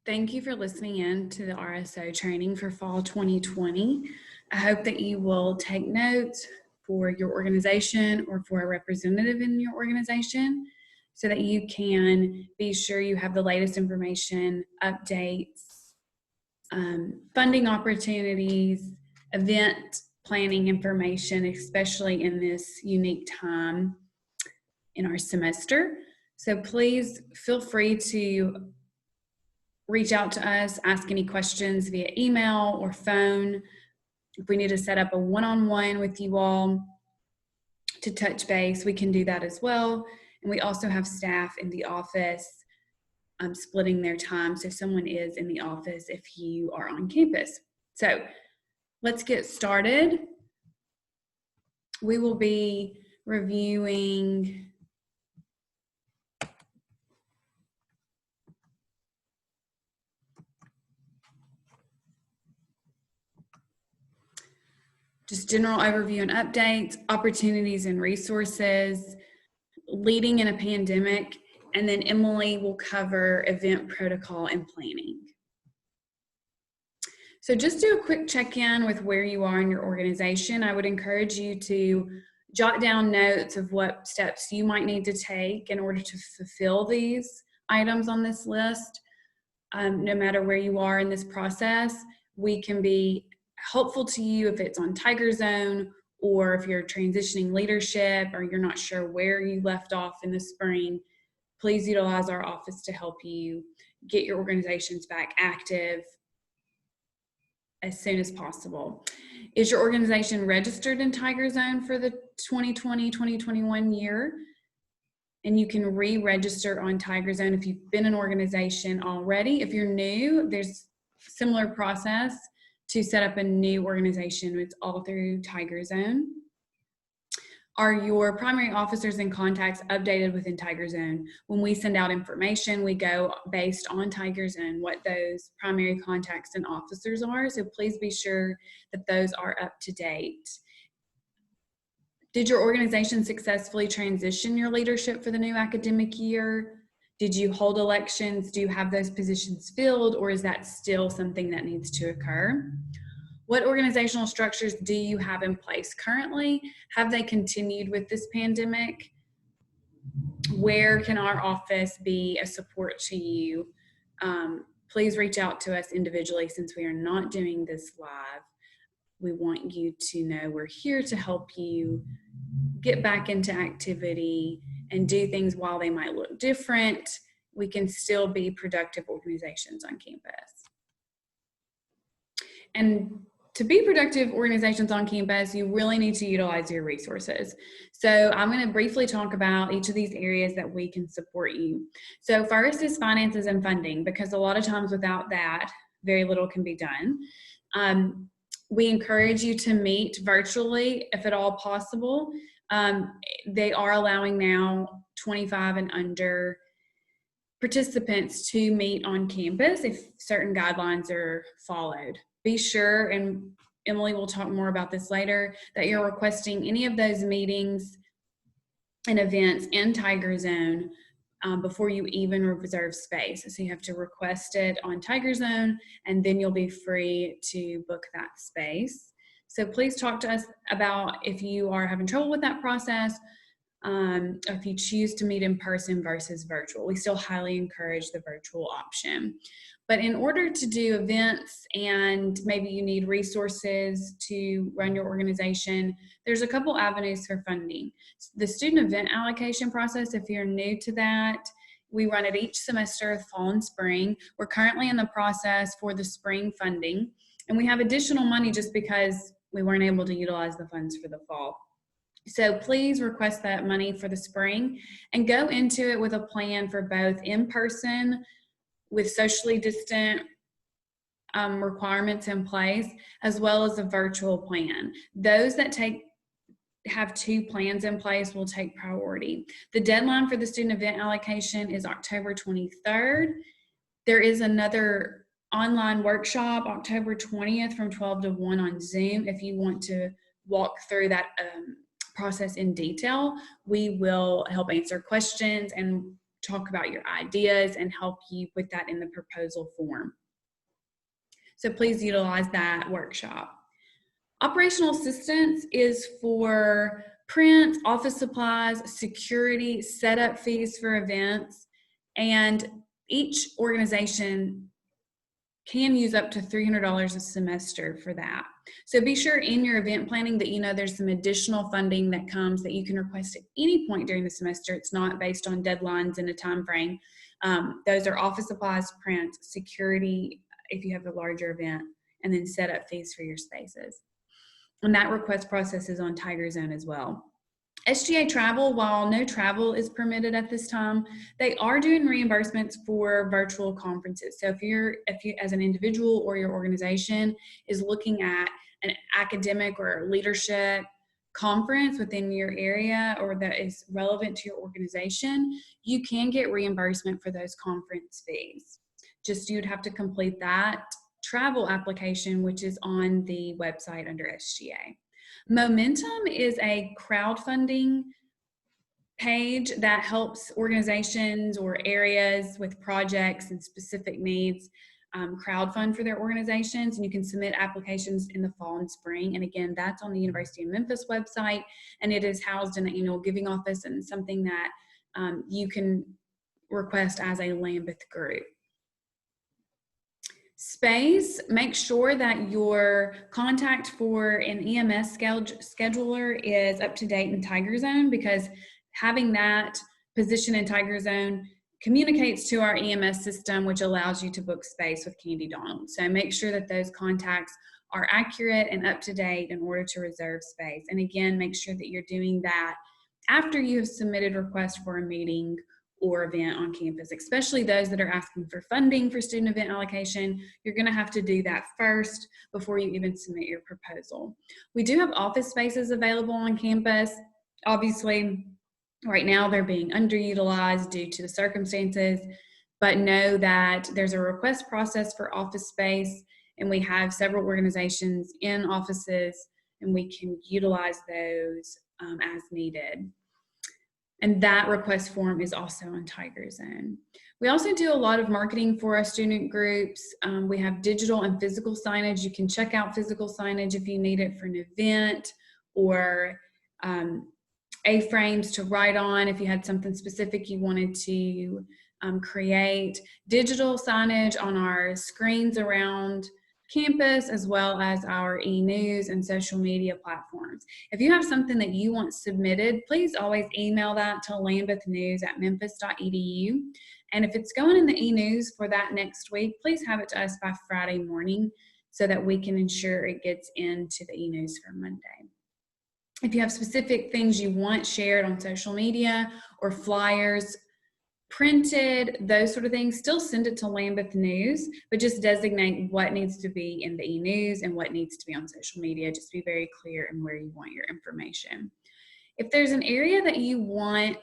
Thank you for listening in to the RSO training for fall 2020. I hope that you will take notes for your organization or for a representative in your organization so that you can be sure you have the latest information, updates, funding opportunities, event planning information, especially in this unique time in our semester. So please feel free to reach out to us, ask any questions via email or phone. If we need to set up a one-on-one with you all to touch base, we can do that as well. And we also have staff in the office splitting their time. So someone is in the office if you are on campus. So let's get started. We will be reviewing just general overview and updates, opportunities and resources, leading in a pandemic, and then Emily will cover event protocol and planning. So just do a quick check-in with where you are in your organization. I would encourage you to jot down notes of what steps you might need to take in order to fulfill these items on this list. No matter where you are in this process, we can be helpful to you if it's on Tiger Zone or if you're transitioning leadership or you're not sure where you left off in the spring. Please utilize our office to help you get your organizations back active as soon as possible. Is your organization registered in Tiger Zone for the 2020-2021 year? And you can re-register on Tiger Zone if you've been an organization already. If you're new, there's a similar process to set up a new organization. It's all through Tiger Zone. Are your primary officers and contacts updated within Tiger Zone? When we send out information, we go based on Tiger Zone, what those primary contacts and officers are. So please be sure that those are up to date. Did your organization successfully transition your leadership for the new academic year? Did you hold elections? Do you have those positions filled, or is that still something that needs to occur? What organizational structures do you have in place currently? Have they continued with this pandemic? Where can our office be a support to you? Please reach out to us individually since we are not doing this live. We want you to know we're here to help you get back into activity and do things while they might look different. We can still be productive organizations on campus. And to be productive organizations on campus, you really need to utilize your resources. So I'm going to briefly talk about each of these areas that we can support you. So first is finances and funding, because a lot of times without that, very little can be done. We encourage you to meet virtually if at all possible. They are allowing now 25 and under participants to meet on campus if certain guidelines are followed. Be sure, and Emily will talk more about this later, that you're requesting any of those meetings and events in Tiger Zone before you even reserve space. So you have to request it on Tiger Zone, and then you'll be free to book that space. So please talk to us about if you are having trouble with that process, if you choose to meet in person versus virtual. We still highly encourage the virtual option. But in order to do events and maybe you need resources to run your organization, there's a couple avenues for funding. The student event allocation process, if you're new to that, we run it each semester, fall and spring. We're currently in the process for the spring funding, and we have additional money just because we weren't able to utilize the funds for the fall. So please request that money for the spring and go into it with a plan for both in-person with socially distant requirements in place, as well as a virtual plan. Those that have two plans in place will take priority. The deadline for the student event allocation is October 23rd. There is another online workshop October 20th from 12 to 1 on Zoom. If you want to walk through that process in detail, we will help answer questions and talk about your ideas and help you put that in the proposal form. So please utilize that workshop. Operational assistance is for print, office supplies, security, setup fees for events, and each organization can use up to $300 a semester for that. So be sure in your event planning that you know there's some additional funding that comes that you can request at any point during the semester. It's not based on deadlines and a time frame. Those are office supplies, print, security if you have a larger event, and then setup fees for your spaces. And that request process is on Tiger Zone as well. SGA travel, while no travel is permitted at this time, they are doing reimbursements for virtual conferences. So if you as an individual or your organization is looking at an academic or leadership conference within your area or that is relevant to your organization, you can get reimbursement for those conference fees. Just you'd have to complete that travel application, which is on the website under SGA. Momentum is a crowdfunding page that helps organizations or areas with projects and specific needs crowdfund for their organizations, and you can submit applications in the fall and spring. And again, that's on the University of Memphis website, and it is housed in the annual giving office and something that you can request as a Lambuth group. Space, make sure that your contact for an EMS scheduler is up to date in Tiger Zone, because having that position in Tiger Zone communicates to our EMS system, which allows you to book space with Candy Donald. So make sure that those contacts are accurate and up to date in order to reserve space. And again, make sure that you're doing that after you have submitted requests for a meeting or event on campus, especially those that are asking for funding for student event allocation. You're going to have to do that first before you even submit your proposal. We do have office spaces available on campus. Obviously, right now they're being underutilized due to the circumstances, but know that there's a request process for office space, and we have several organizations in offices, and we can utilize those as needed. And that request form is also on Tiger Zone. We also do a lot of marketing for our student groups. We have digital and physical signage. You can check out physical signage if you need it for an event, or A-frames to write on if you had something specific you wanted to create. Digital signage on our screens around campus, as well as our e-news and social media platforms. If you have something that you want submitted, please always email that to lambuthnews@memphis.edu. And if it's going in the e-news for that next week, please have it to us by Friday morning so that we can ensure it gets into the e-news for Monday. If you have specific things you want shared on social media or flyers, printed, those sort of things, still send it to Lambuth News, but just designate what needs to be in the e-news and what needs to be on social media. Just be very clear in where you want your information. If there's an area that you want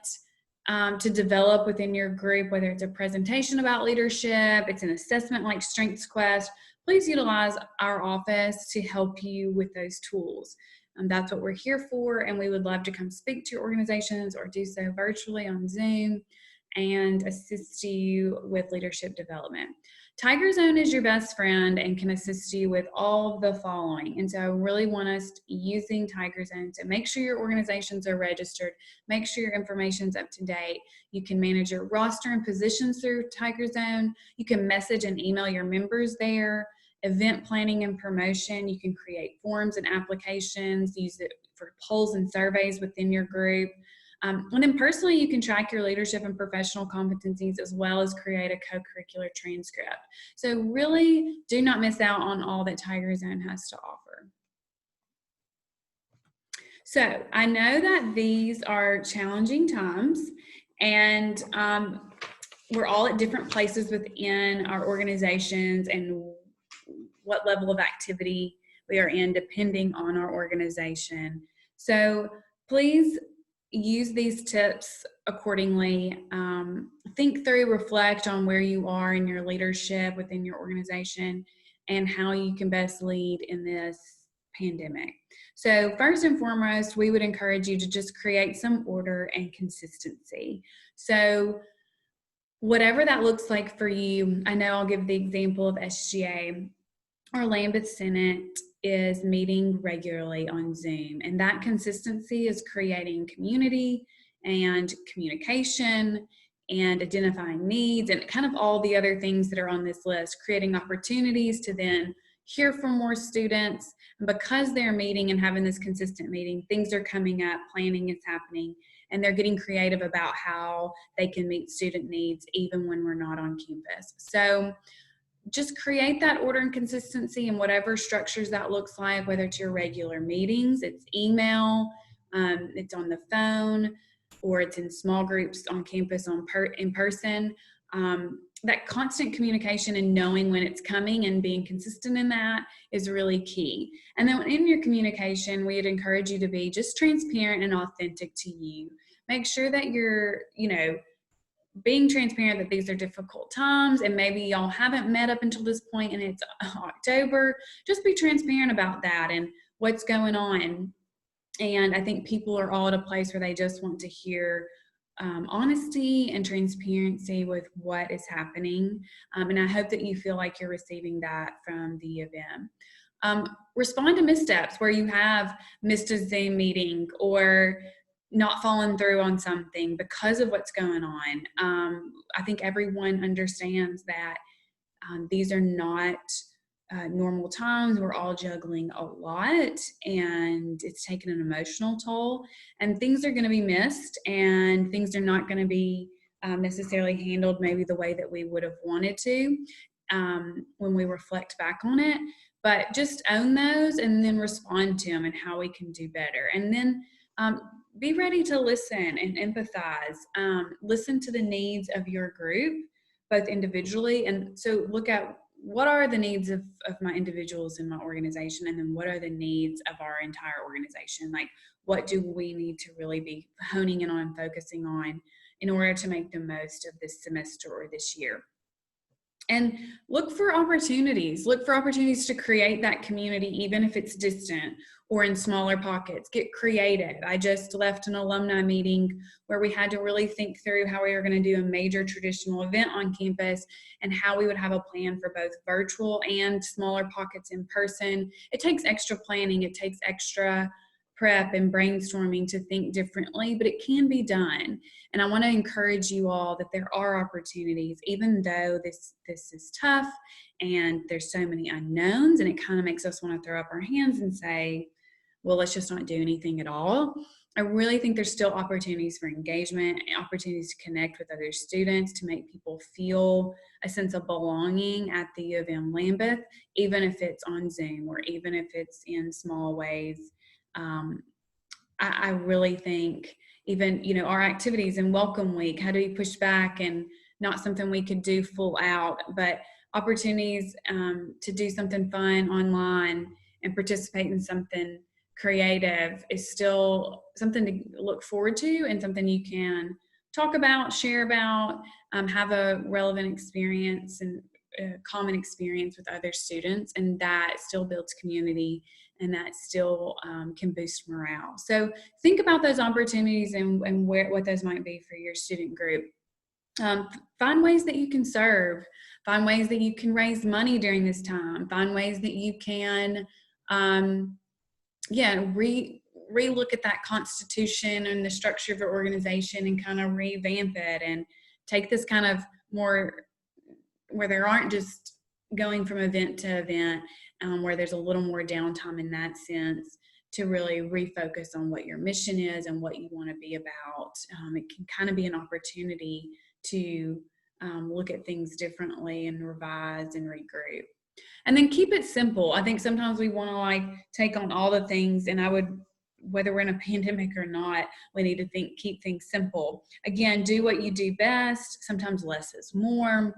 to develop within your group, whether it's a presentation about leadership, it's an assessment like Strengths Quest, please utilize our office to help you with those tools. That's what we're here for, and we would love to come speak to your organizations or do so virtually on Zoom and assist you with leadership development. Tiger Zone is your best friend and can assist you with all of the following. And so I really want us using Tiger Zone to make sure your organizations are registered, make sure your information's up to date. You can manage your roster and positions through Tiger Zone. You can message and email your members there. Event planning and promotion, you can create forms and applications, use it for polls and surveys within your group. And then personally, you can track your leadership and professional competencies, as well as create a co-curricular transcript. So really do not miss out on all that Tiger Zone has to offer. So I know that these are challenging times, and we're all at different places within our organizations and what level of activity we are in depending on our organization. So please use these tips accordingly. Think through, reflect on where you are in your leadership within your organization and how you can best lead in this pandemic. So first and foremost, we would encourage you to just create some order and consistency. So whatever that looks like for you. I know I'll give the example of SGA. Our Lambuth Senate is meeting regularly on Zoom, and that consistency is creating community and communication and identifying needs and kind of all the other things that are on this list, creating opportunities to then hear from more students. And because they're meeting and having this consistent meeting, things are coming up, planning is happening, and they're getting creative about how they can meet student needs even when we're not on campus. So just create that order and consistency in whatever structures that looks like, whether it's your regular meetings, it's email, it's on the phone, or it's in small groups on campus in person. That constant communication and knowing when it's coming and being consistent in that is really key. And then in your communication, we'd encourage you to be just transparent and authentic to you. Make sure that you're, being transparent that these are difficult times and maybe y'all haven't met up until this point and it's October. Just be transparent about that and what's going on. And I think people are all at a place where they just want to hear honesty and transparency with what is happening. And I hope that you feel like you're receiving that from the event. Respond to missteps where you have missed a Zoom meeting or not falling through on something because of what's going on. I think everyone understands that these are not normal times. We're all juggling a lot and it's taken an emotional toll, and things are going to be missed and things are not going to be necessarily handled maybe the way that we would have wanted to when we reflect back on it. But just own those and then respond to them and how we can do better. And then be ready to listen and empathize. Listen to the needs of your group, both individually. And so look at what are the needs of my individuals in my organization, and then what are the needs of our entire organization? Like, what do we need to really be honing in on, focusing on in order to make the most of this semester or this year? And look for opportunities. Look for opportunities to create that community, even if it's distant or in smaller pockets. Get creative. I just left an alumni meeting where we had to really think through how we were going to do a major traditional event on campus and how we would have a plan for both virtual and smaller pockets in person. It takes extra planning. It takes extra prep and brainstorming to think differently, but it can be done. And I want to encourage you all that there are opportunities, even though this is tough and there's so many unknowns, and it kind of makes us want to throw up our hands and say, well, let's just not do anything at all. I really think there's still opportunities for engagement, opportunities to connect with other students, to make people feel a sense of belonging at the U of M Lambuth, even if it's on Zoom or even if it's in small ways. I really think even, our activities in Welcome Week, how do we push back and not something we could do full out, but opportunities to do something fun online and participate in something creative is still something to look forward to and something you can talk about, share about, have a relevant experience and common experience with other students, and that still builds community and that still can boost morale. So think about those opportunities and what those might be for your student group. Find ways that you can serve, find ways that you can raise money during this time, find ways that you can re-look at that constitution and the structure of your organization and kind of revamp it and take this kind of more where there aren't just going from event to event, where there's a little more downtime in that sense, to really refocus on what your mission is and what you want to be about. It can kind of be an opportunity to look at things differently and revise and regroup. And then keep it simple. I think sometimes we want to take on all the things, and whether we're in a pandemic or not, we need to keep things simple. Again, do what you do best. Sometimes less is more.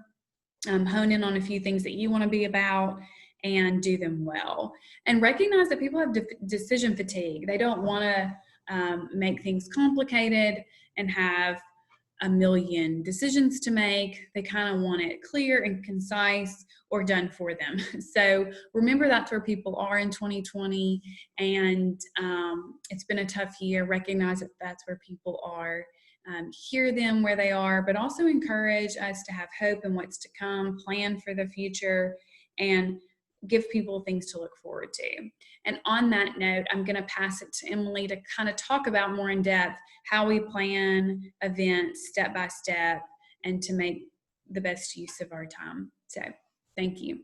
Hone in on a few things that you want to be about and do them well. And recognize that people have decision fatigue. They don't want to make things complicated and have a million decisions to make. They kind of want it clear and concise or done for them. So remember that's where people are in 2020, and it's been a tough year. Recognize that that's where people are. hear them where they are, but also encourage us to have hope in what's to come, plan for the future, and give people things to look forward to. And on that note, I'm going to pass it to Emily to kind of talk about more in depth how we plan events step by step and to make the best use of our time. So thank you.